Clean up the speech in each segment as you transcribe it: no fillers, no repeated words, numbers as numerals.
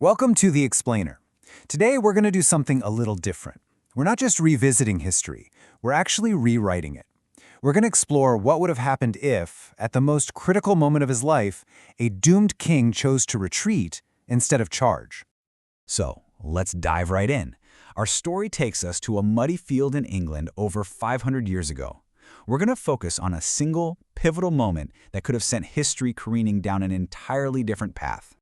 Welcome to The Explainer. Today we're going to do something a little different. We're not just revisiting history, we're actually rewriting it. We're going to explore what would have happened if, at the most critical moment of his life, a doomed king chose to retreat instead of charge. So, let's dive right in. Our story takes us to a muddy field in England over 500 years ago. We're going to focus on a single, pivotal moment that could have sent history careening down an entirely different path.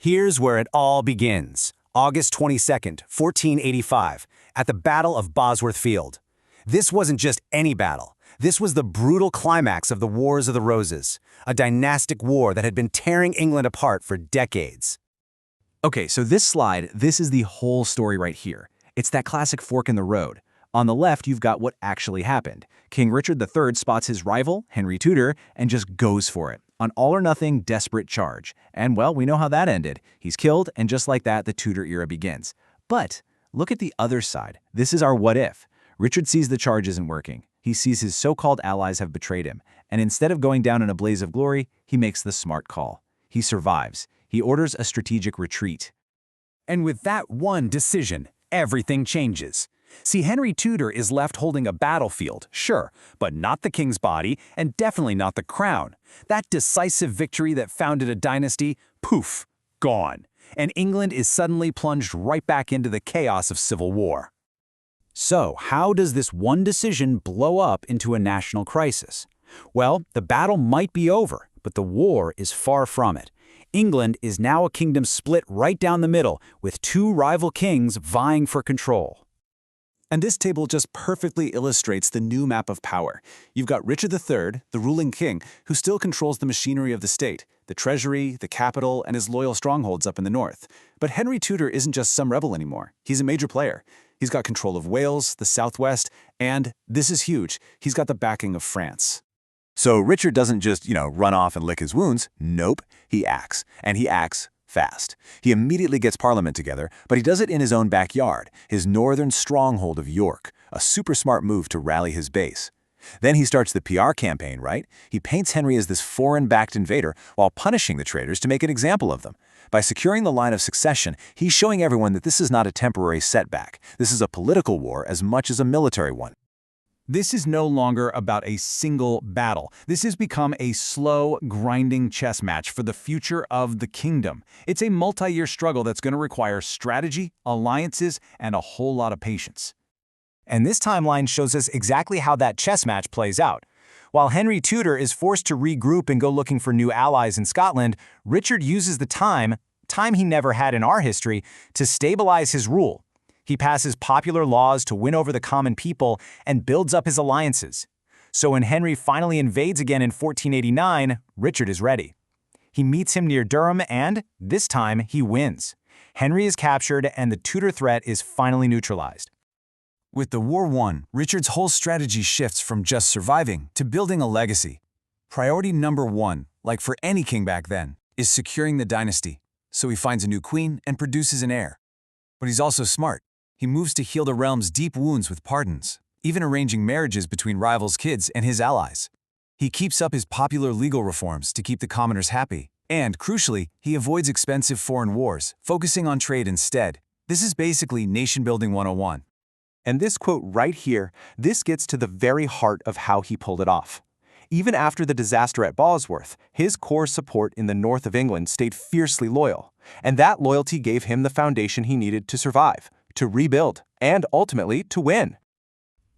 Here's where it all begins. August 22nd, 1485, at the Battle of Bosworth Field. This wasn't just any battle. This was the brutal climax of the Wars of the Roses, a dynastic war that had been tearing England apart for decades. Okay, so this is the whole story right here. It's that classic fork in the road. On the left, you've got what actually happened. King Richard III spots his rival, Henry Tudor, and just goes for it. An all-or-nothing, desperate charge. And, well, we know how that ended. He's killed, and just like that, the Tudor era begins. But look at the other side. This is our what-if. Richard sees the charge isn't working. He sees his so-called allies have betrayed him. And instead of going down in a blaze of glory, he makes the smart call. He survives. He orders a strategic retreat. And with that one decision, everything changes. See, Henry Tudor is left holding a battlefield, sure, but not the king's body and definitely not the crown. That decisive victory that founded a dynasty, poof, gone. And England is suddenly plunged right back into the chaos of civil war. So, how does this one decision blow up into a national crisis? Well, the battle might be over, but the war is far from it. England is now a kingdom split right down the middle, with two rival kings vying for control. And this table just perfectly illustrates the new map of power. You've got Richard III, the ruling king, who still controls the machinery of the state, the treasury, the capital, and his loyal strongholds up in the north. But Henry Tudor isn't just some rebel anymore. He's a major player. He's got control of Wales, the southwest, and, this is huge, he's got the backing of France. So Richard doesn't just, run off and lick his wounds. Nope, he acts. And he acts fast. He immediately gets Parliament together, but he does it in his own backyard, his northern stronghold of York, a super smart move to rally his base. Then he starts the PR campaign, right? He paints Henry as this foreign-backed invader while punishing the traitors to make an example of them. By securing the line of succession, he's showing everyone that this is not a temporary setback. This is a political war as much as a military one. This is no longer about a single battle. This has become a slow, grinding chess match for the future of the kingdom. It's a multi-year struggle that's going to require strategy, alliances, and a whole lot of patience. And this timeline shows us exactly how that chess match plays out. While Henry Tudor is forced to regroup and go looking for new allies in Scotland, Richard uses the time he never had in our history, to stabilize his rule. He passes popular laws to win over the common people and builds up his alliances. So when Henry finally invades again in 1489, Richard is ready. He meets him near Durham and, this time, he wins. Henry is captured and the Tudor threat is finally neutralized. With the war won, Richard's whole strategy shifts from just surviving to building a legacy. Priority number one, like for any king back then, is securing the dynasty. So he finds a new queen and produces an heir. But he's also smart. He moves to heal the realm's deep wounds with pardons, even arranging marriages between rivals' kids and his allies. He keeps up his popular legal reforms to keep the commoners happy. And, crucially, he avoids expensive foreign wars, focusing on trade instead. This is basically nation-building 101. And this quote right here, this gets to the very heart of how he pulled it off. Even after the disaster at Bosworth, his core support in the north of England stayed fiercely loyal. And that loyalty gave him the foundation he needed to survive, to rebuild, and ultimately to win.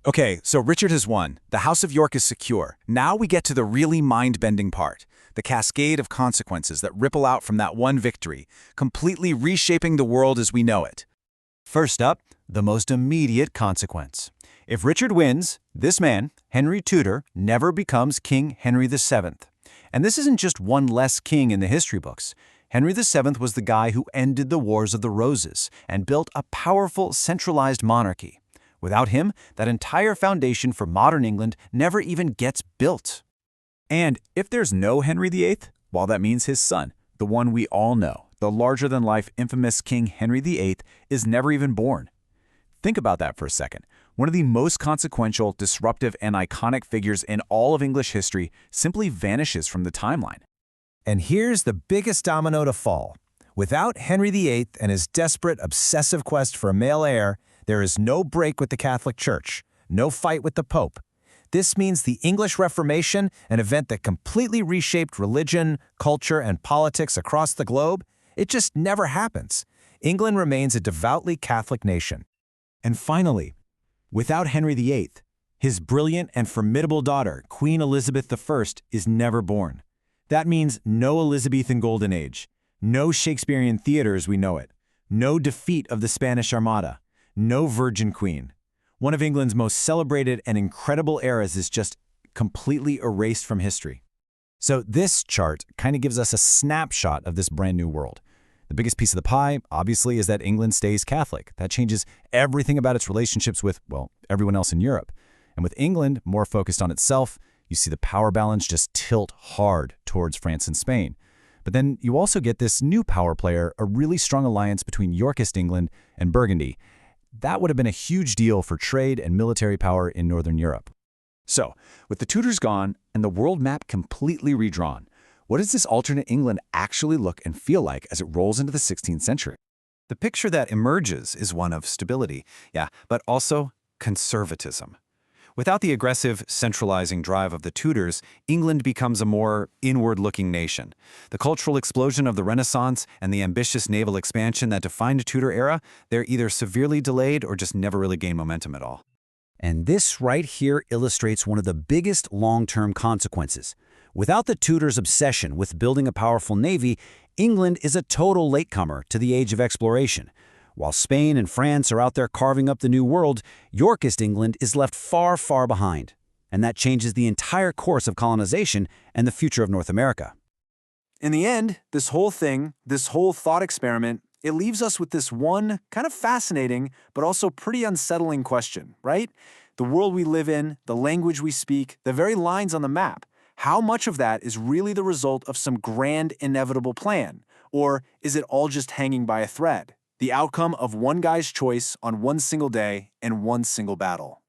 Okay, so Richard has won. The House of York is secure. Now we get to the really mind-bending part, the cascade of consequences that ripple out from that one victory, completely reshaping the world as we know it. First up, the most immediate consequence. If Richard wins, this man, Henry Tudor, never becomes King Henry VII. And this isn't just one less king in the history books. Henry VII was the guy who ended the Wars of the Roses and built a powerful, centralized monarchy. Without him, that entire foundation for modern England never even gets built. And if there's no Henry VIII, well, that means his son, the one we all know, the larger-than-life infamous King Henry VIII, is never even born. Think about that for a second. One of the most consequential, disruptive, and iconic figures in all of English history simply vanishes from the timeline. And here's the biggest domino to fall. Without Henry VIII and his desperate, obsessive quest for a male heir, there is no break with the Catholic Church, no fight with the Pope. This means the English Reformation, an event that completely reshaped religion, culture, and politics across the globe, it just never happens. England remains a devoutly Catholic nation. And finally, without Henry VIII, his brilliant and formidable daughter, Queen Elizabeth I, is never born. That means no Elizabethan Golden Age, no Shakespearean theater as we know it, no defeat of the Spanish Armada, no Virgin Queen. One of England's most celebrated and incredible eras is just completely erased from history. So this chart kind of gives us a snapshot of this brand new world. The biggest piece of the pie, obviously, is that England stays Catholic. That changes everything about its relationships with, well, everyone else in Europe. And with England more focused on itself, you see the power balance just tilt hard towards France and Spain. But then you also get this new power player, a really strong alliance between Yorkist England and Burgundy. That would have been a huge deal for trade and military power in Northern Europe. So, with the Tudors gone and the world map completely redrawn, what does this alternate England actually look and feel like as it rolls into the 16th century? The picture that emerges is one of stability, but also conservatism. Without the aggressive, centralizing drive of the Tudors, England becomes a more inward-looking nation. The cultural explosion of the Renaissance and the ambitious naval expansion that defined the Tudor era, they're either severely delayed or just never really gain momentum at all. And this right here illustrates one of the biggest long-term consequences. Without the Tudors' obsession with building a powerful navy, England is a total latecomer to the age of exploration. While Spain and France are out there carving up the new world, Yorkist England is left far, far behind. And that changes the entire course of colonization and the future of North America. In the end, this whole thought experiment, it leaves us with this one kind of fascinating but also pretty unsettling question, right? The world we live in, the language we speak, the very lines on the map, how much of that is really the result of some grand inevitable plan? Or is it all just hanging by a thread? The outcome of one guy's choice on one single day and one single battle.